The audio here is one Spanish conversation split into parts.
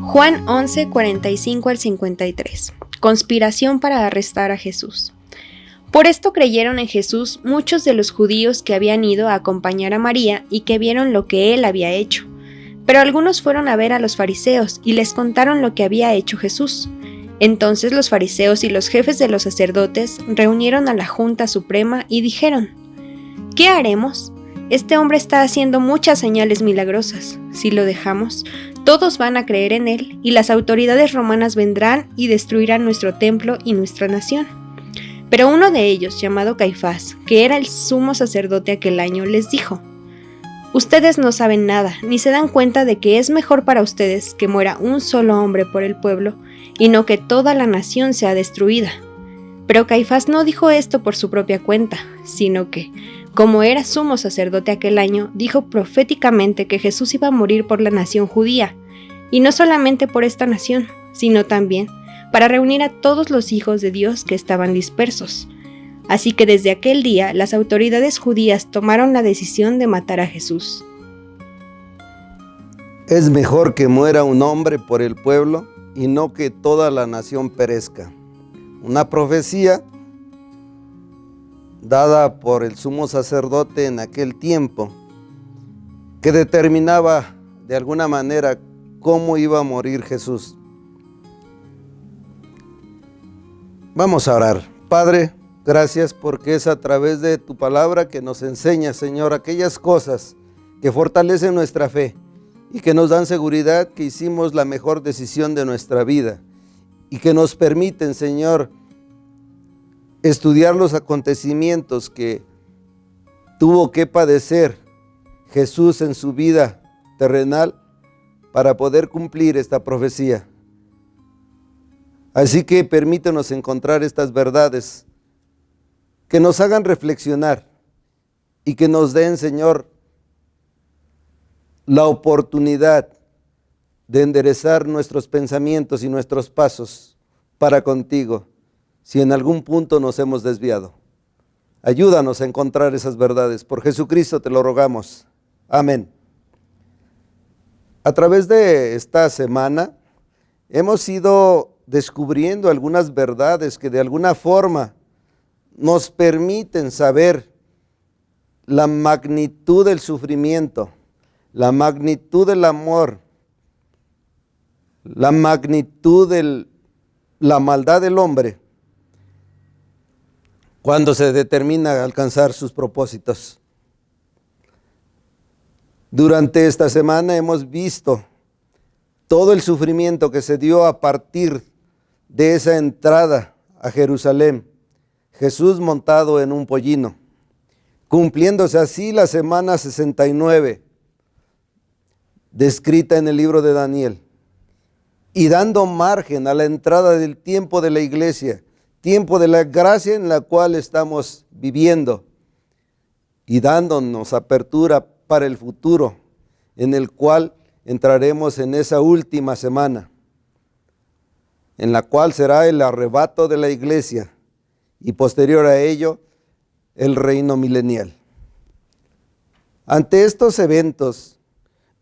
Juan 11, 45 al 53. Conspiración para arrestar a Jesús. Por esto creyeron en Jesús muchos de los judíos que habían ido a acompañar a María y que vieron lo que él había hecho. Pero algunos fueron a ver a los fariseos y les contaron lo que había hecho Jesús. Entonces los fariseos y los jefes de los sacerdotes reunieron a la Junta Suprema y dijeron: ¿qué haremos? Este hombre está haciendo muchas señales milagrosas. Si lo dejamos, todos van a creer en él y las autoridades romanas vendrán y destruirán nuestro templo y nuestra nación. Pero uno de ellos, llamado Caifás, que era el sumo sacerdote aquel año, les dijo: ustedes no saben nada, ni se dan cuenta de que es mejor para ustedes que muera un solo hombre por el pueblo, y no que toda la nación sea destruida. Pero Caifás no dijo esto por su propia cuenta, sino que, como era sumo sacerdote aquel año, dijo proféticamente que Jesús iba a morir por la nación judía, y no solamente por esta nación, sino también para reunir a todos los hijos de Dios que estaban dispersos. Así que desde aquel día las autoridades judías tomaron la decisión de matar a Jesús. Es mejor que muera un hombre por el pueblo y no que toda la nación perezca. Una profecía dada por el sumo sacerdote en aquel tiempo, que determinaba de alguna manera cómo iba a morir Jesús. Vamos a orar. Padre, gracias porque es a través de tu palabra que nos enseña, Señor, aquellas cosas que fortalecen nuestra fe y que nos dan seguridad que hicimos la mejor decisión de nuestra vida y que nos permiten, Señor, estudiar los acontecimientos que tuvo que padecer Jesús en su vida terrenal para poder cumplir esta profecía. Así que permítanos encontrar estas verdades que nos hagan reflexionar y que nos den, Señor, la oportunidad de enderezar nuestros pensamientos y nuestros pasos para contigo, si en algún punto nos hemos desviado. Ayúdanos a encontrar esas verdades. Por Jesucristo te lo rogamos. Amén. A través de esta semana hemos ido descubriendo algunas verdades que de alguna forma nos permiten saber la magnitud del sufrimiento, la magnitud del amor, la magnitud de la maldad del hombre cuando se determina alcanzar sus propósitos. Durante esta semana hemos visto todo el sufrimiento que se dio a partir de esa entrada a Jerusalén, Jesús montado en un pollino, cumpliéndose así la semana 69, descrita en el libro de Daniel, y dando margen a la entrada del tiempo de la iglesia, tiempo de la gracia en la cual estamos viviendo, y dándonos apertura para el futuro, en el cual entraremos en esa última semana, en la cual será el arrebato de la iglesia, y posterior a ello, el reino milenial. Ante estos eventos,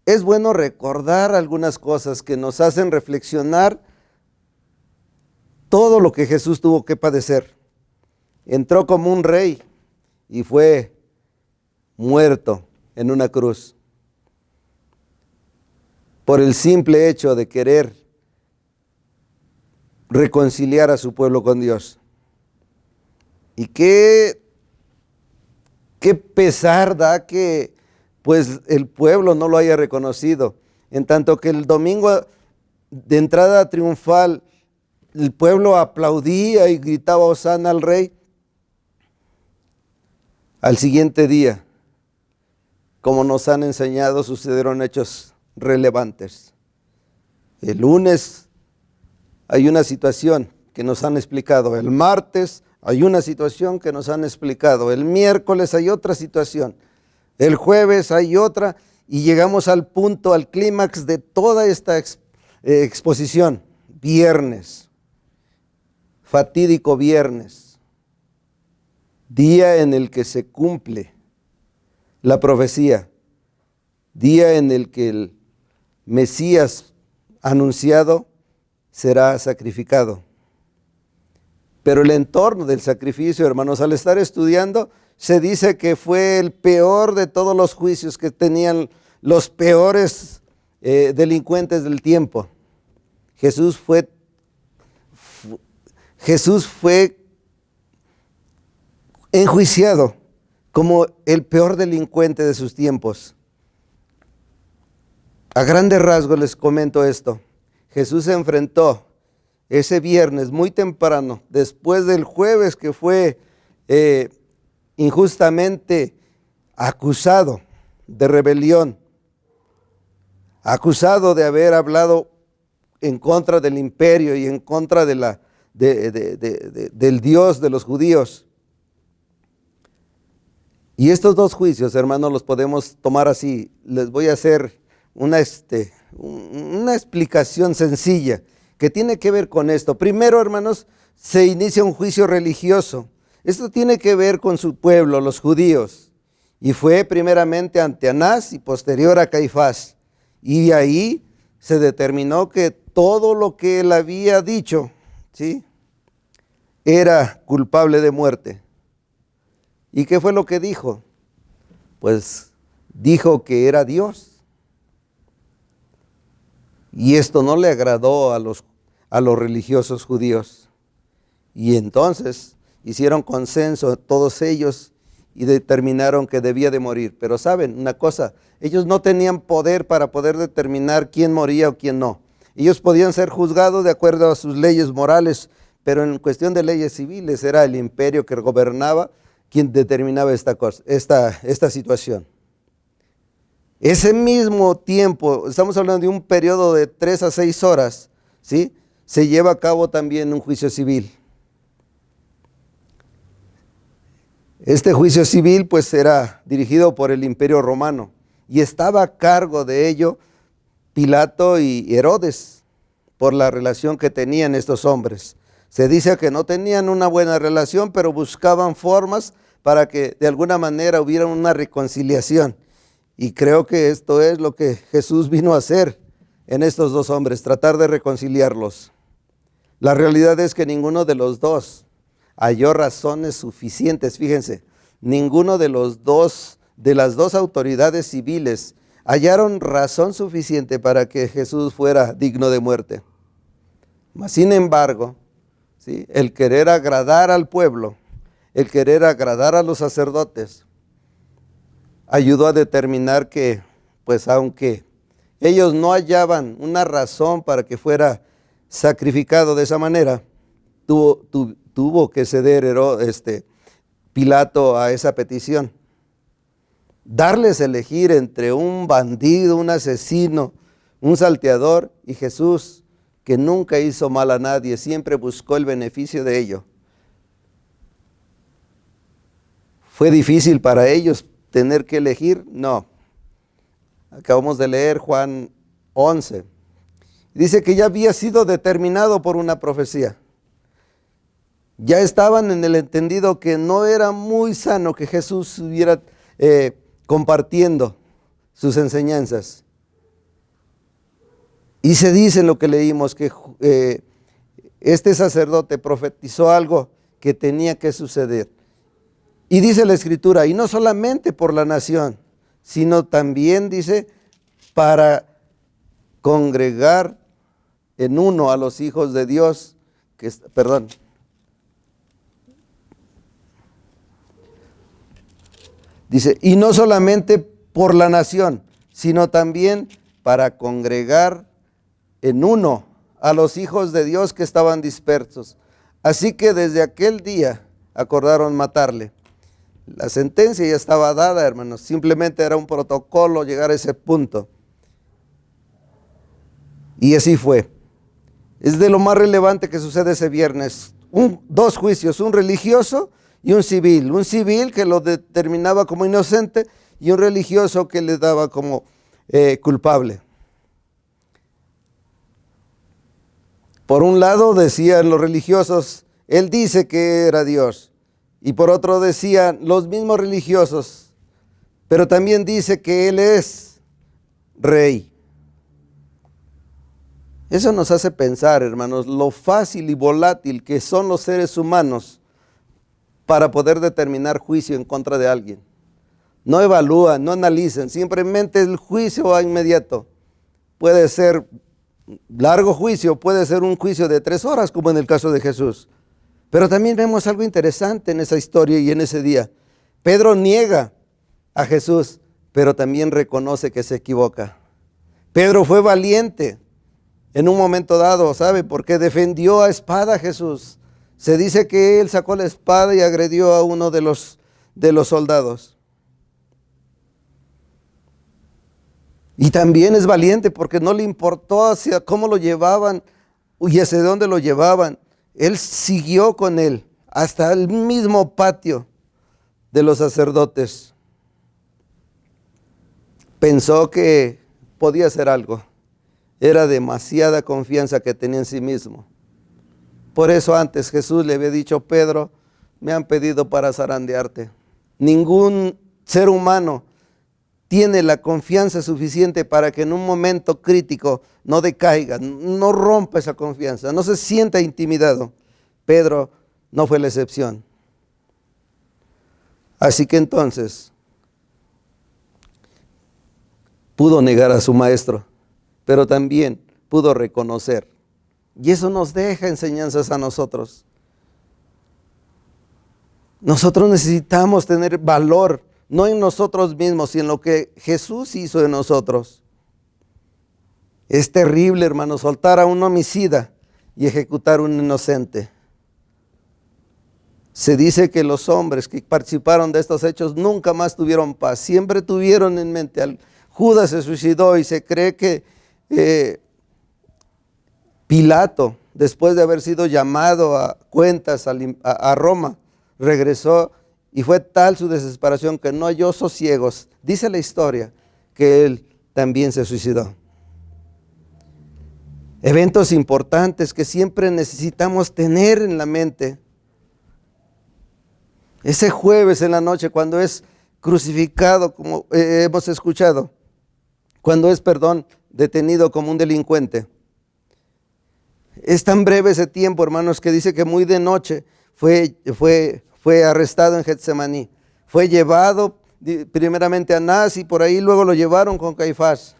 es bueno recordar algunas cosas que nos hacen reflexionar todo lo que Jesús tuvo que padecer. Entró como un rey y fue muerto en una cruz por el simple hecho de querer reconciliar a su pueblo con Dios. Y qué pesar da que pues el pueblo no lo haya reconocido, en tanto que el domingo de entrada triunfal el pueblo aplaudía y gritaba hosana al rey. Al siguiente día, como nos han enseñado, sucedieron hechos relevantes. El lunes hay una situación que nos han explicado, el martes hay una situación que nos han explicado, el miércoles hay otra situación, el jueves hay otra, y llegamos al punto, al clímax de toda esta exposición, viernes, fatídico viernes, día en el que se cumple la profecía, día en el que el Mesías anunciado será sacrificado. Pero el entorno del sacrificio, hermanos, al estar estudiando, se dice que fue el peor de todos los juicios que tenían los peores delincuentes del tiempo. Jesús fue enjuiciado como el peor delincuente de sus tiempos. A grandes rasgos les comento esto. Jesús se enfrentó ese viernes muy temprano, después del jueves que fue injustamente acusado de rebelión, acusado de haber hablado en contra del imperio y en contra del Dios de los judíos. Y estos dos juicios, hermanos, los podemos tomar así. Les voy a hacer una explicación sencilla que tiene que ver con esto. Primero, hermanos, se inicia un juicio religioso. Esto tiene que ver con su pueblo, los judíos. Y fue primeramente ante Anás y posterior a Caifás. Y ahí se determinó que todo lo que él había dicho, ¿sí?, era culpable de muerte. ¿Y qué fue lo que dijo? Pues dijo que era Dios. Y esto no le agradó a los religiosos judíos. Y entonces hicieron consenso todos ellos y determinaron que debía de morir. Pero saben una cosa, ellos no tenían poder para poder determinar quién moría o quién no. Ellos podían ser juzgados de acuerdo a sus leyes morales, pero en cuestión de leyes civiles era el imperio que gobernaba quien determinaba esta situación. Ese mismo tiempo, estamos hablando de un periodo de 3 a 6 horas, ¿sí?, se lleva a cabo también un juicio civil. Este juicio civil pues era dirigido por el Imperio Romano y estaba a cargo de ello Pilato y Herodes por la relación que tenían estos hombres. Se dice que no tenían una buena relación, pero buscaban formas para que de alguna manera hubiera una reconciliación. Y creo que esto es lo que Jesús vino a hacer en estos dos hombres, tratar de reconciliarlos. La realidad es que ninguno de los dos halló razones suficientes. Fíjense, ninguno de las dos autoridades civiles hallaron razón suficiente para que Jesús fuera digno de muerte. Mas, sin embargo, ¿sí?, el querer agradar al pueblo, el querer agradar a los sacerdotes, ayudó a determinar que, pues aunque ellos no hallaban una razón para que fuera sacrificado de esa manera, tuvo que ceder Pilato a esa petición. Darles a elegir entre un bandido, un asesino, un salteador y Jesús, que nunca hizo mal a nadie, siempre buscó el beneficio de ello. ¿Fue difícil para ellos tener que elegir? No. Acabamos de leer Juan 11. Dice que ya había sido determinado por una profecía. Ya estaban en el entendido que no era muy sano que Jesús estuviera compartiendo sus enseñanzas. Y se dice en lo que leímos que este sacerdote profetizó algo que tenía que suceder. Y dice la Escritura, y no solamente por la nación, sino también dice para congregar en uno a los hijos de Dios, dice, y no solamente por la nación, sino también para congregar en uno a los hijos de Dios que estaban dispersos. Así que desde aquel día acordaron matarle. La sentencia ya estaba dada, hermanos, simplemente era un protocolo llegar a ese punto. Y así fue. Es de lo más relevante que sucede ese viernes. Dos juicios, un religioso y un civil. Un civil que lo determinaba como inocente y un religioso que le daba como culpable. Por un lado decían los religiosos, él dice que era Dios. Y por otro decían los mismos religiosos, pero también dice que él es rey. Eso nos hace pensar, hermanos, lo fácil y volátil que son los seres humanos para poder determinar juicio en contra de alguien. No evalúan, no analizan, simplemente el juicio va inmediato. Puede ser largo juicio, puede ser un juicio de 3 horas, como en el caso de Jesús. Pero también vemos algo interesante en esa historia y en ese día. Pedro niega a Jesús, pero también reconoce que se equivoca. Pedro fue valiente en un momento dado, ¿sabe? Porque defendió a espada a Jesús. Se dice que él sacó la espada y agredió a uno de los soldados. Y también es valiente porque no le importó hacia cómo lo llevaban y hacia dónde lo llevaban. Él siguió con él hasta el mismo patio de los sacerdotes. Pensó que podía hacer algo. Era demasiada confianza que tenía en sí mismo. Por eso antes Jesús le había dicho: Pedro, me han pedido para zarandearte. Ningún ser humano tiene la confianza suficiente para que en un momento crítico no decaiga, no rompa esa confianza, no se sienta intimidado. Pedro no fue la excepción. Así que entonces pudo negar a su maestro, pero también pudo reconocer. Y eso nos deja enseñanzas a nosotros. Nosotros necesitamos tener valor, no en nosotros mismos, sino en lo que Jesús hizo en nosotros. Es terrible, hermano, soltar a un homicida y ejecutar a un inocente. Se dice que los hombres que participaron de estos hechos nunca más tuvieron paz. Siempre tuvieron en mente, Judas se suicidó y se cree que Pilato, después de haber sido llamado a cuentas a Roma, regresó y fue tal su desesperación que no halló sosiegos. Dice la historia que él también se suicidó. Eventos importantes que siempre necesitamos tener en la mente. Ese jueves en la noche, cuando es crucificado, como hemos escuchado, cuando es, detenido como un delincuente. Es tan breve ese tiempo, hermanos, que dice que muy de noche fue arrestado en Getsemaní. Fue llevado primeramente a Anás y por ahí luego lo llevaron con Caifás.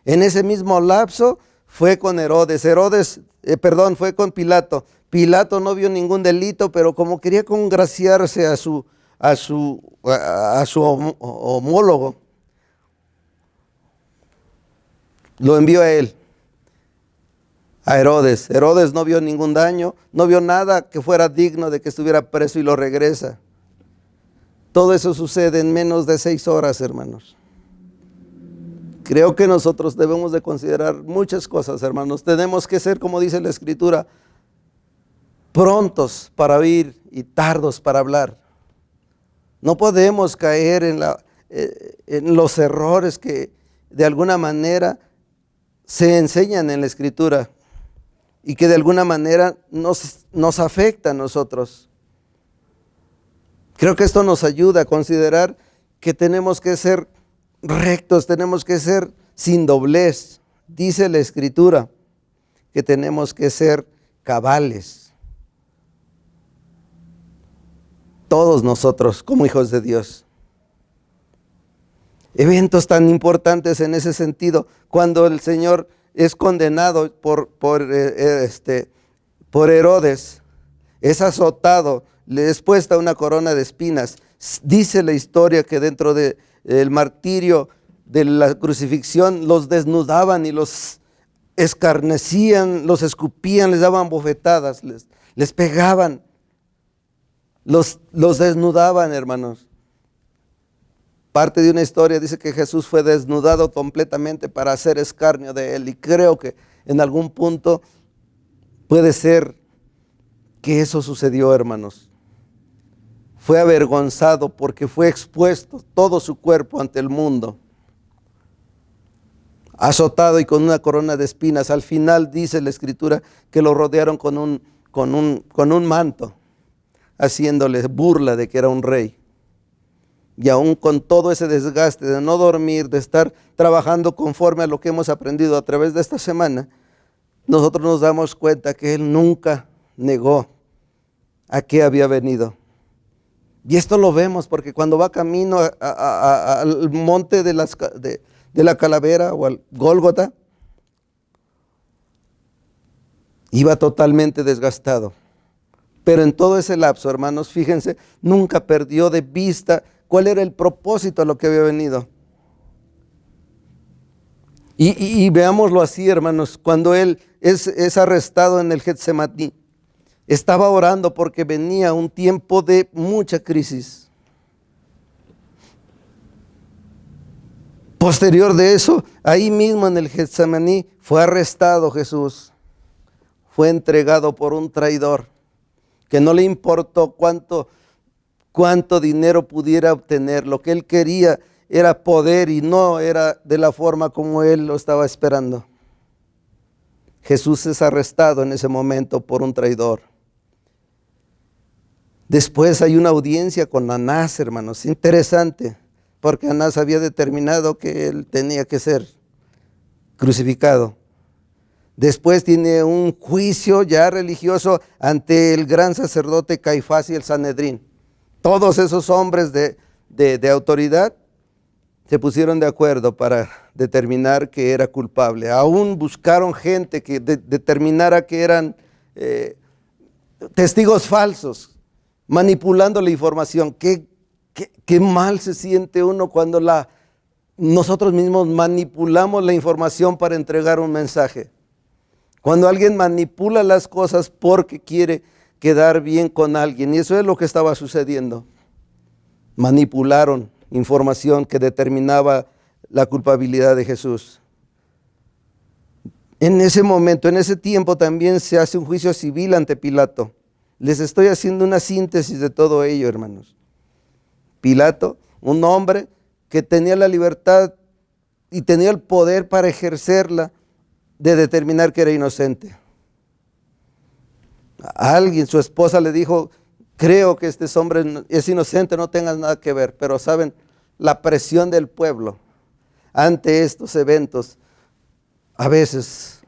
En ese mismo lapso fue con fue con Pilato. Pilato no vio ningún delito, pero como quería congraciarse a su homólogo, lo envió a él, a Herodes. Herodes no vio ningún daño, no vio nada que fuera digno de que estuviera preso y lo regresa. Todo eso sucede en menos de 6 horas, hermanos. Creo que nosotros debemos de considerar muchas cosas, hermanos. Tenemos que ser, como dice la Escritura, prontos para oír y tardos para hablar. No podemos caer en los errores que de alguna manera se enseñan en la Escritura y que de alguna manera nos afecta a nosotros. Creo que esto nos ayuda a considerar que tenemos que ser rectos, tenemos que ser sin doblez. Dice la Escritura que tenemos que ser cabales. Todos nosotros como hijos de Dios. Eventos tan importantes en ese sentido, cuando el Señor es condenado por Herodes, es azotado, le es puesta una corona de espinas. Dice la historia que dentro del martirio de la crucifixión los desnudaban y los escarnecían, los escupían, les daban bofetadas, les pegaban, los desnudaban, hermanos. Parte de una historia dice que Jesús fue desnudado completamente para hacer escarnio de él, y creo que en algún punto puede ser que eso sucedió, hermanos. Fue avergonzado porque fue expuesto todo su cuerpo ante el mundo, azotado y con una corona de espinas. Al final dice la Escritura que lo rodearon con un manto, haciéndole burla de que era un rey. Y aún con todo ese desgaste de no dormir, de estar trabajando conforme a lo que hemos aprendido a través de esta semana, nosotros nos damos cuenta que Él nunca negó a qué había venido. Y esto lo vemos porque cuando va camino al monte de la calavera o al Gólgota, iba totalmente desgastado. Pero en todo ese lapso, hermanos, fíjense, nunca perdió de vista cuál era el propósito a lo que había venido. Y veámoslo así, hermanos, cuando Él es arrestado en el Getsemaní, estaba orando porque venía un tiempo de mucha crisis. Posterior de eso, ahí mismo en el Getsemaní, fue arrestado Jesús. Fue entregado por un traidor que no le importó cuánto dinero pudiera obtener. Lo que Él quería era poder y no era de la forma como Él lo estaba esperando. Jesús es arrestado en ese momento por un traidor. Después hay una audiencia con Anás, hermanos, interesante, porque Anás había determinado que él tenía que ser crucificado. Después tiene un juicio ya religioso ante el gran sacerdote Caifás y el Sanedrín. Todos esos hombres de autoridad se pusieron de acuerdo para determinar que era culpable. Aún buscaron gente que determinara que eran testigos falsos, manipulando la información. Qué mal se siente uno cuando nosotros mismos manipulamos la información para entregar un mensaje. Cuando alguien manipula las cosas porque quiere quedar bien con alguien. Y eso es lo que estaba sucediendo. Manipularon información que determinaba la culpabilidad de Jesús. En ese momento, en ese tiempo también se hace un juicio civil ante Pilato. Les estoy haciendo una síntesis de todo ello, hermanos. Pilato, un hombre que tenía la libertad y tenía el poder para ejercerla, de determinar que era inocente. A alguien, su esposa le dijo, creo que este hombre es inocente, no tengas nada que ver. Pero saben, la presión del pueblo ante estos eventos a veces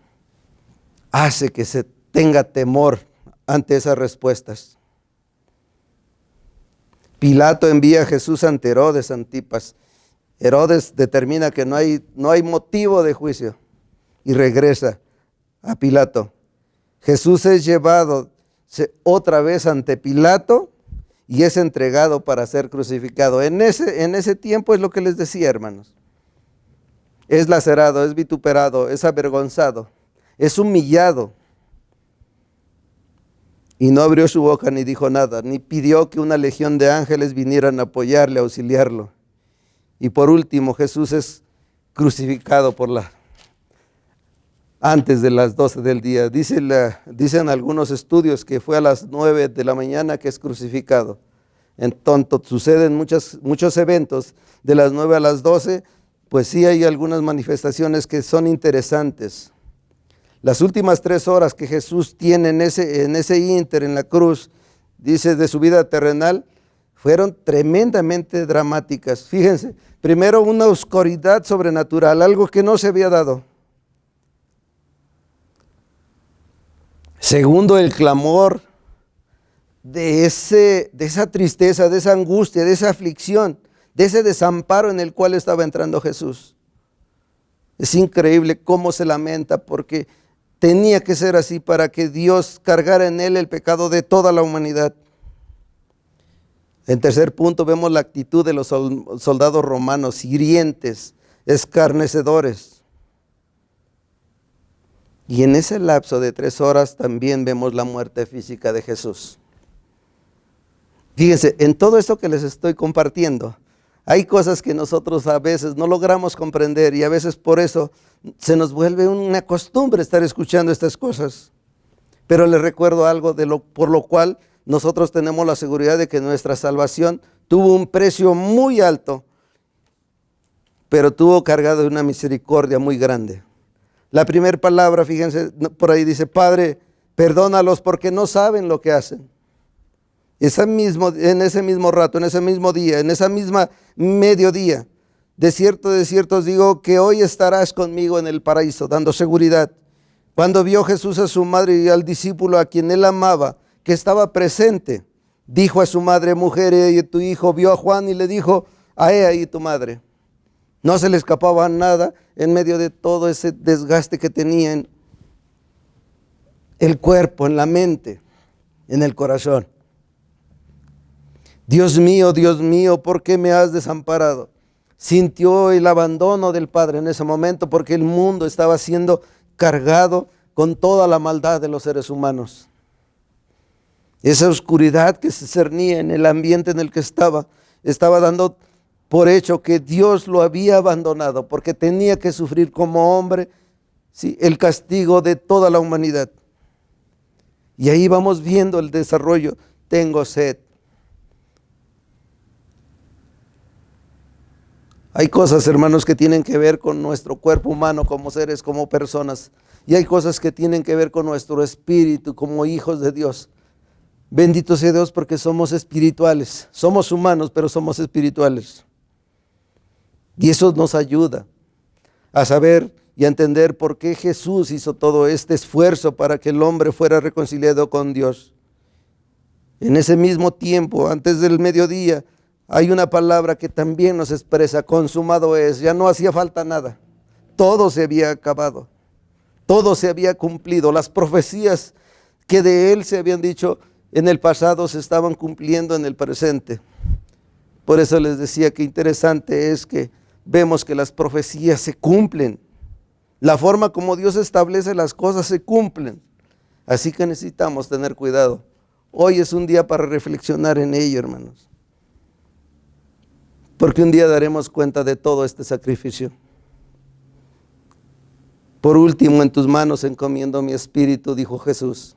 hace que se tenga temor ante esas respuestas. Pilato envía a Jesús ante Herodes Antipas. Herodes determina que no hay motivo de juicio y regresa a Pilato. Jesús es llevado otra vez ante Pilato y es entregado para ser crucificado. En ese tiempo es lo que les decía, hermanos. Es lacerado, es vituperado, es avergonzado, es humillado. Y no abrió su boca ni dijo nada, ni pidió que una legión de ángeles vinieran a apoyarle, a auxiliarlo. Y por último, Jesús es crucificado antes de las 12 del día. Dicen algunos estudios que fue a las 9 de la mañana que es crucificado. Entonces suceden muchos eventos de las 9 a las 12, pues sí hay algunas manifestaciones que son interesantes. Las últimas 3 horas que Jesús tiene en ese ínter, en la cruz, dice, de su vida terrenal, fueron tremendamente dramáticas. Fíjense, primero una oscuridad sobrenatural, algo que no se había dado. Segundo, el clamor de esa tristeza, de esa angustia, de esa aflicción, de ese desamparo en el cual estaba entrando Jesús. Es increíble cómo se lamenta, porque tenía que ser así para que Dios cargara en él el pecado de toda la humanidad. En tercer punto vemos la actitud de los soldados romanos, hirientes, escarnecedores. Y en ese lapso de 3 horas también vemos la muerte física de Jesús. Fíjense, en todo esto que les estoy compartiendo, hay cosas que nosotros a veces no logramos comprender y a veces por eso se nos vuelve una costumbre estar escuchando estas cosas. Pero les recuerdo algo por lo cual nosotros tenemos la seguridad de que nuestra salvación tuvo un precio muy alto, pero tuvo cargado de una misericordia muy grande. La primera palabra, fíjense, por ahí dice, Padre, perdónalos porque no saben lo que hacen. En ese mismo rato, en ese mismo día, en esa misma mediodía, de cierto os digo que hoy estarás conmigo en el paraíso, dando seguridad. Cuando vio Jesús a su madre y al discípulo a quien él amaba, que estaba presente, dijo a su madre: mujer, y tu hijo. Vio a Juan y le dijo: he ahí tu madre. No se le escapaba nada en medio de todo ese desgaste que tenía en el cuerpo, en la mente, en el corazón. Dios mío, ¿por qué me has desamparado? Sintió el abandono del Padre en ese momento, porque el mundo estaba siendo cargado con toda la maldad de los seres humanos. Esa oscuridad que se cernía en el ambiente en el que estaba dando por hecho que Dios lo había abandonado, porque tenía que sufrir como hombre, sí, el castigo de toda la humanidad. Y ahí vamos viendo el desarrollo. Tengo sed. Hay cosas, hermanos, que tienen que ver con nuestro cuerpo humano como seres, como personas. Y hay cosas que tienen que ver con nuestro espíritu como hijos de Dios. Bendito sea Dios, porque somos espirituales. Somos humanos, pero somos espirituales. Y eso nos ayuda a saber y a entender por qué Jesús hizo todo este esfuerzo para que el hombre fuera reconciliado con Dios. En ese mismo tiempo, antes del mediodía, hay una palabra que también nos expresa: consumado es. Ya no hacía falta nada. Todo se había acabado. Todo se había cumplido. Las profecías que de él se habían dicho en el pasado se estaban cumpliendo en el presente. Por eso les decía que interesante es que vemos que las profecías se cumplen. La forma como Dios establece las cosas se cumplen. Así que necesitamos tener cuidado. Hoy es un día para reflexionar en ello, hermanos. Porque un día daremos cuenta de todo este sacrificio. Por último, en tus manos encomiendo mi espíritu, dijo Jesús.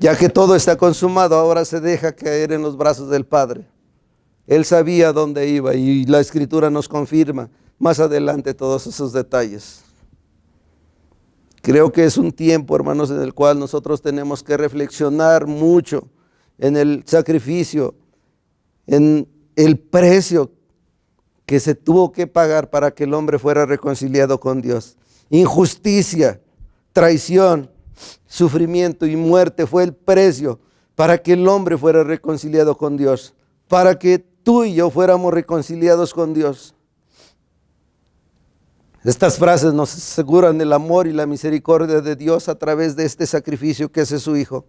Ya que todo está consumado, ahora se deja caer en los brazos del Padre. Él sabía dónde iba y la Escritura nos confirma más adelante todos esos detalles. Creo que es un tiempo, hermanos, en el cual nosotros tenemos que reflexionar mucho en el sacrificio, en el precio que se tuvo que pagar para que el hombre fuera reconciliado con Dios. Injusticia, traición, sufrimiento y muerte fue el precio para que el hombre fuera reconciliado con Dios, para que tú y yo fuéramos reconciliados con Dios. Estas frases nos aseguran el amor y la misericordia de Dios a través de este sacrificio que hace su Hijo.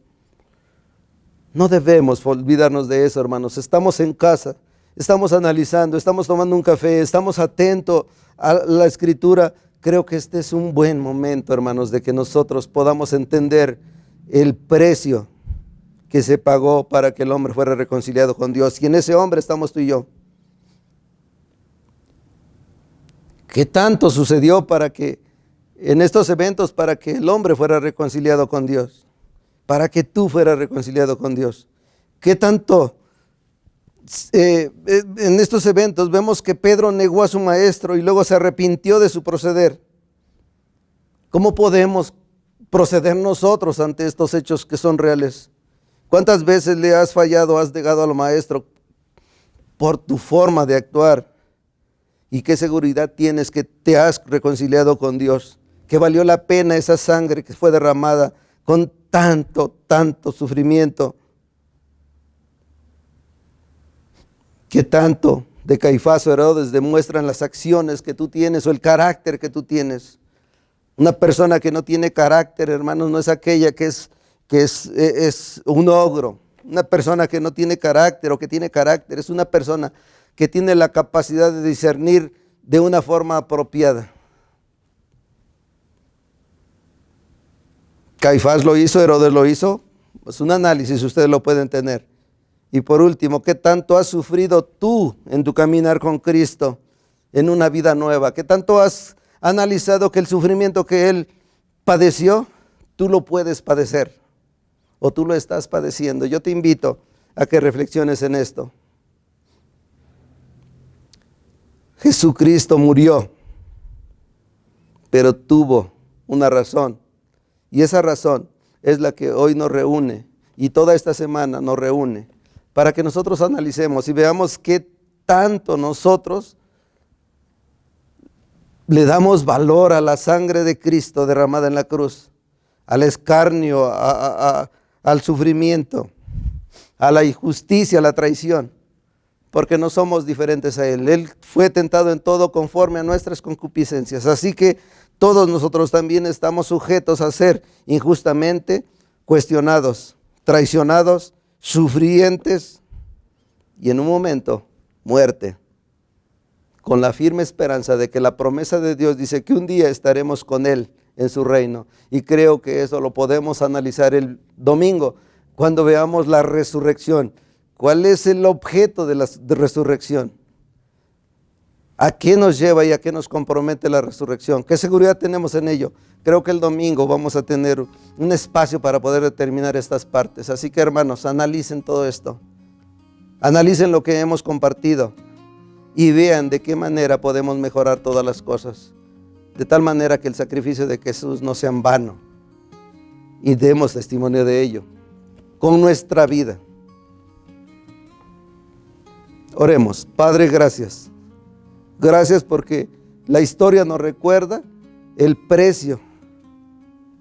No debemos olvidarnos de eso, hermanos. Estamos en casa, estamos analizando, estamos tomando un café, estamos atentos a la Escritura. Creo que este es un buen momento, hermanos, de que nosotros podamos entender el precio que se pagó para que el hombre fuera reconciliado con Dios. Y en ese hombre estamos tú y yo. ¿Qué tanto sucedió para que en estos eventos, para que el hombre fuera reconciliado con Dios? Para que tú fueras reconciliado con Dios. ¿Qué tanto? En estos eventos vemos que Pedro negó a su maestro y luego se arrepintió de su proceder. ¿Cómo podemos proceder nosotros ante estos hechos que son reales? ¿Cuántas veces le has fallado, has negado al maestro por tu forma de actuar? ¿Y qué seguridad tienes que te has reconciliado con Dios? Que valió la pena esa sangre que fue derramada con tanto sufrimiento. ¿Qué tanto de Caifás o Herodes demuestran las acciones que tú tienes o el carácter que tú tienes? Una persona que no tiene carácter, hermanos, no es aquella que es un ogro. Una persona que no tiene carácter o que tiene carácter es una persona que tiene la capacidad de discernir de una forma apropiada. Caifás lo hizo, Herodes lo hizo. Pues un análisis ustedes lo pueden tener. Y por último, ¿qué tanto has sufrido tú en tu caminar con Cristo en una vida nueva? ¿Qué tanto has analizado que el sufrimiento que Él padeció, tú lo puedes padecer? ¿O tú lo estás padeciendo? Yo te invito a que reflexiones en esto. Jesucristo murió, pero tuvo una razón. Y esa razón es la que hoy nos reúne y toda esta semana nos reúne para que nosotros analicemos y veamos qué tanto nosotros le damos valor a la sangre de Cristo derramada en la cruz, al escarnio, al sufrimiento, a la injusticia, a la traición, porque no somos diferentes a Él. Él fue tentado en todo conforme a nuestras concupiscencias, así que todos nosotros también estamos sujetos a ser injustamente cuestionados, traicionados, sufrientes y en un momento muerte, con la firme esperanza de que la promesa de Dios dice que un día estaremos con Él en su reino. Y creo que eso lo podemos analizar el domingo, cuando veamos la resurrección. ¿Cuál es el objeto de la resurrección? ¿A qué nos lleva y a qué nos compromete la resurrección? ¿Qué seguridad tenemos en ello? Creo que el domingo vamos a tener un espacio para poder determinar estas partes. Así que, hermanos, analicen todo esto. Analicen lo que hemos compartido y vean de qué manera podemos mejorar todas las cosas, de tal manera que el sacrificio de Jesús no sea en vano, y demos testimonio de ello con nuestra vida. Oremos. Padre, gracias. Gracias porque la historia nos recuerda el precio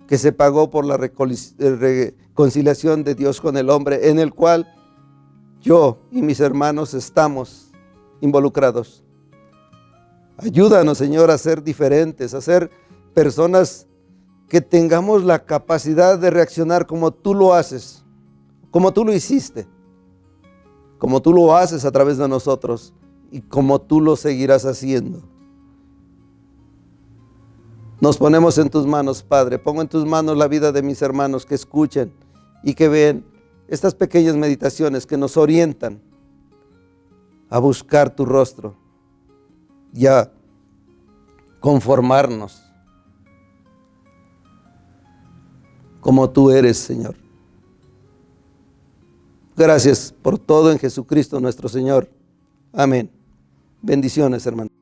que se pagó por la reconciliación de Dios con el hombre, en el cual yo y mis hermanos estamos involucrados. Ayúdanos, Señor, a ser diferentes, a ser personas que tengamos la capacidad de reaccionar como tú lo haces, como tú lo hiciste, como tú lo haces a través de nosotros y como tú lo seguirás haciendo. Nos ponemos en tus manos, Padre. Pongo en tus manos la vida de mis hermanos que escuchen y que vean estas pequeñas meditaciones que nos orientan a buscar tu rostro y a conformarnos como tú eres, Señor. Gracias por todo en Jesucristo nuestro Señor. Amén. Bendiciones, hermanos.